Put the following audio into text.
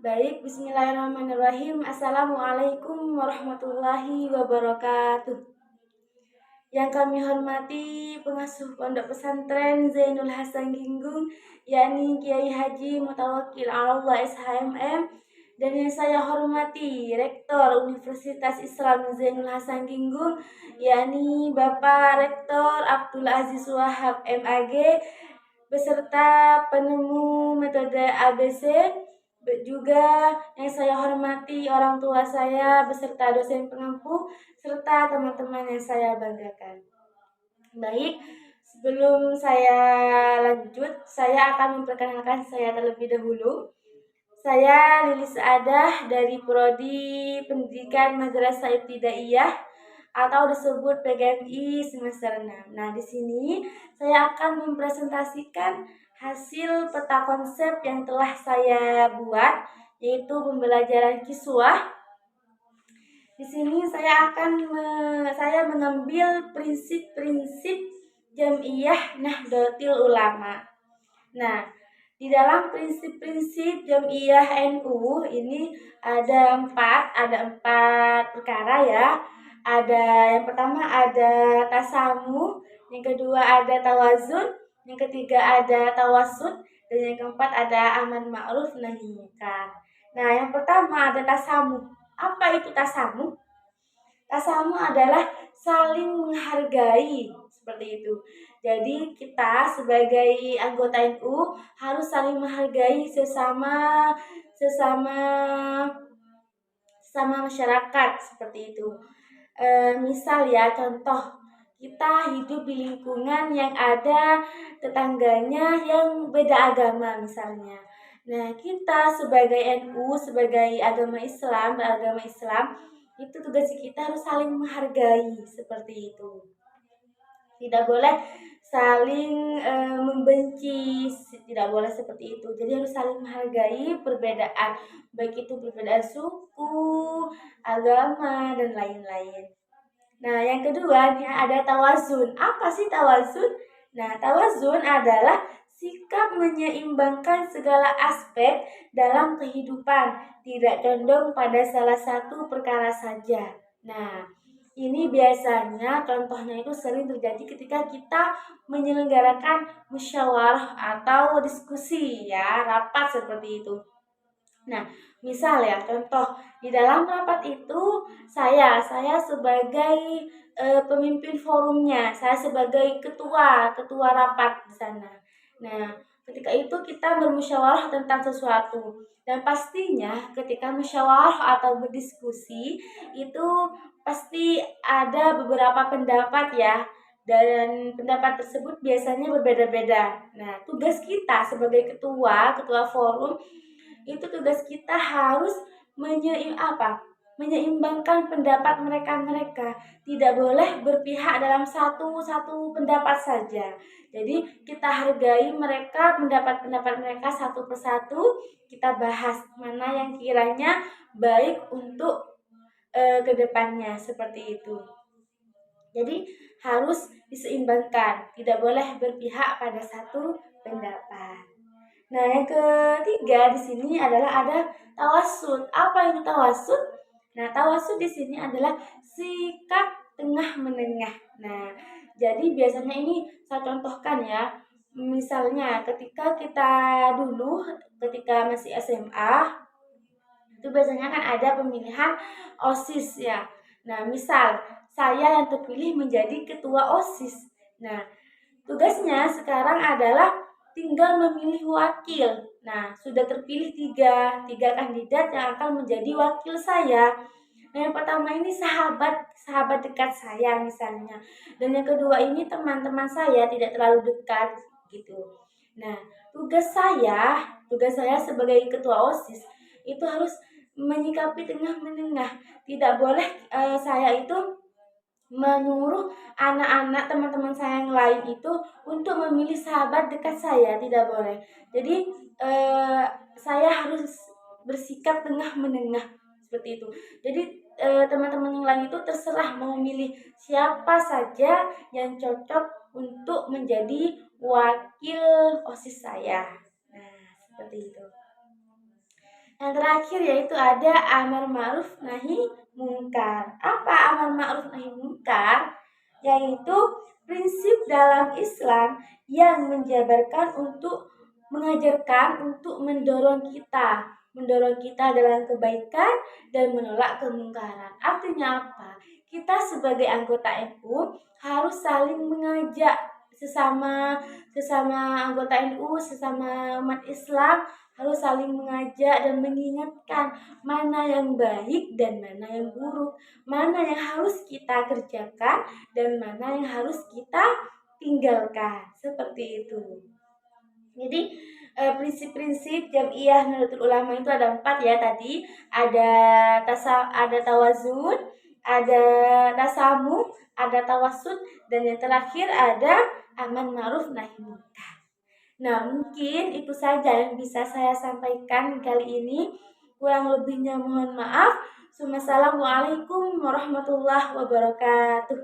Baik, bismillahirrahmanirrahim. Assalamualaikum warahmatullahi wabarakatuh. Yang kami hormati pengasuh Pondok Pesantren Zainul Hasan Ginggung, yakni Kiai Haji Mutawakkil Allah SHMM, dan yang saya hormati Rektor Universitas Islam Zainul Hasan Ginggung, yakni Bapak Rektor Abdul Aziz Wahab MAG, beserta penemu metode ABC, juga yang saya hormati orang tua saya beserta dosen pengampu serta teman-teman yang saya banggakan. Baik, sebelum saya lanjut, saya akan memperkenalkan saya terlebih dahulu. Saya Lilis Adah dari Prodi Pendidikan Madrasah Ibtidaiyah atau disebut PGMI semester 6. Nah, di sini saya akan mempresentasikan hasil peta konsep yang telah saya buat, yaitu pembelajaran kiswah. Di sini saya mengambil prinsip-prinsip Jam'iyah Nahdlatul Ulama. Nah, di dalam prinsip-prinsip Jam'iyah NU ini ada empat perkara ya. Yang pertama ada tasamuh, yang kedua ada tawazun, yang ketiga ada tawasud, dan yang keempat ada amar ma'ruf nahi munkar. Nah, yang pertama ada tasamuh. Apa itu tasamuh? Tasamuh adalah saling menghargai, seperti itu. Jadi kita sebagai anggota NU harus saling menghargai sesama masyarakat, seperti itu. Misal ya, contoh, kita hidup di lingkungan yang ada tetangganya yang beda agama misalnya. Nah, kita sebagai NU, sebagai beragama Islam, itu tugas kita harus saling menghargai, seperti itu. Tidak boleh saling membenci, tidak boleh seperti itu. Jadi harus saling menghargai perbedaan, baik itu perbedaan suku, agama, dan lain-lain. Nah, yang kedua nih ada tawazun. Apa sih tawazun? Nah, tawazun adalah sikap menyeimbangkan segala aspek dalam kehidupan, tidak condong pada salah satu perkara saja. Nah, ini biasanya contohnya itu sering terjadi ketika kita menyelenggarakan musyawarah atau diskusi ya, rapat seperti itu. Nah, misal ya, contoh di dalam rapat itu saya sebagai pemimpin forumnya, saya sebagai ketua rapat di sana. Nah, ketika itu kita bermusyawarah tentang sesuatu, dan pastinya ketika musyawarah atau berdiskusi itu pasti ada beberapa pendapat ya, dan pendapat tersebut biasanya berbeda-beda. Nah, tugas kita sebagai ketua forum itu tugas kita harus menyeimbangkan pendapat mereka. Tidak boleh berpihak dalam satu pendapat saja. Jadi kita hargai pendapat mereka satu persatu, kita bahas mana yang kiranya baik untuk kedepannya, seperti itu. Jadi harus diseimbangkan, tidak boleh berpihak pada satu pendapat. Nah, yang ketiga di sini adalah ada tawasud. Apa itu tawasud? Nah, tawasud di sini adalah sikap tengah menengah. Nah, jadi biasanya ini saya contohkan ya. Misalnya ketika masih SMA, itu biasanya kan ada pemilihan OSIS ya. Nah, misal saya yang terpilih menjadi ketua OSIS. Nah, tugasnya sekarang adalah tinggal memilih wakil. Nah, sudah terpilih tiga kandidat yang akan menjadi wakil saya. Nah, yang pertama ini sahabat dekat saya misalnya. Dan yang kedua ini teman-teman saya tidak terlalu dekat gitu. Nah, tugas saya sebagai ketua OSIS itu harus menyikapi tengah menengah. Tidak boleh saya itu menyuruh anak-anak teman-teman saya yang lain itu untuk memilih sahabat dekat saya, tidak boleh. Jadi saya harus bersikap tengah menengah, seperti itu. Jadi teman-teman yang lain itu terserah mau memilih siapa saja yang cocok untuk menjadi wakil OSIS saya. Nah, seperti itu. Yang terakhir yaitu ada amar ma'ruf nahi mungkar. Apa amar ma'ruf nahi mungkar? Yaitu prinsip dalam Islam yang menjabarkan untuk mengajarkan untuk mendorong kita dalam kebaikan dan menolak kemungkaran. Artinya apa? Kita sebagai anggota NU harus saling mengajak sesama sesama anggota NU, sesama umat Islam harus saling mengajak dan mengingatkan mana yang baik dan mana yang buruk, mana yang harus kita kerjakan dan mana yang harus kita tinggalkan. Seperti itu. Jadi prinsip-prinsip Jam'iyah Nahdlatul Ulama itu ada 4 ya tadi. Ada tawazun, ada tasamu, ada tawasud, dan yang terakhir ada amar ma'ruf nahi munkar. Nah, mungkin itu saja yang bisa saya sampaikan kali ini. Kurang lebihnya mohon maaf. Wassalamualaikum warahmatullahi wabarakatuh.